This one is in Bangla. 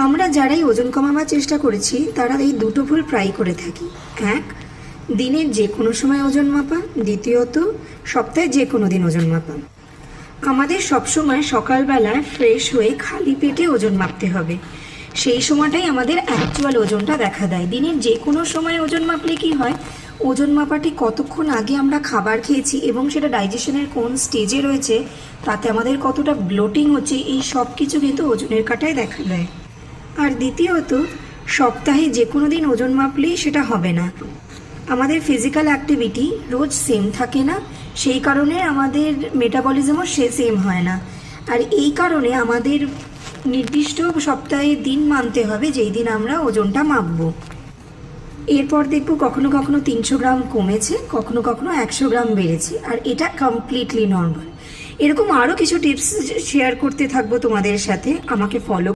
আমরা যারাই ওজন কমাবার চেষ্টা করেছি তারা এই দুটো ভুল প্রায় করে থাকি। এক, দিনের যে কোনো সময় ওজন মাপা। দ্বিতীয়ত, সপ্তাহে যে কোনো দিন ওজন মাপা। আমাদের সবসময় সকালবেলায় ফ্রেশ হয়ে খালি পেটে ওজন মাপতে হবে। সেই সময়টাই আমাদের অ্যাকচুয়াল ওজনটা দেখা দেয়। দিনের যে কোনো সময় ওজন মাপলে কি হয়, ওজন মাপাটি কতক্ষণ আগে আমরা খাবার খেয়েছি এবং সেটা ডাইজেশনের কোন স্টেজে রয়েছে, তাতে আমাদের কতটা ব্লোটিং হচ্ছে, এই সব কিছু কিন্তু ওজনের কাঁটায় দেখা দেয়। আর দ্বিতীয়ত, সপ্তাহে যে কোনো দিন ওজন মাপলেই সেটা হবে না। আমাদের ফিজিক্যাল অ্যাক্টিভিটি রোজ সেম থাকে না, সেই কারণে আমাদের মেটাবলিজমও সেম হয় না। আর এই কারণে আমাদের নির্দিষ্ট সপ্তাহে দিন মানতে হবে যেই দিন আমরা ওজনটা মাপবো। এরপর দেখব কখনো কখনো 300 গ্রাম কমেছে, কখনো কখনো 100 গ্রাম বেড়েছে, আর এটা কমপ্লিটলি নর্মাল। এরকম আরও কিছু টিপস শেয়ার করতে থাকবো তোমাদের সাথে, আমাকে ফলো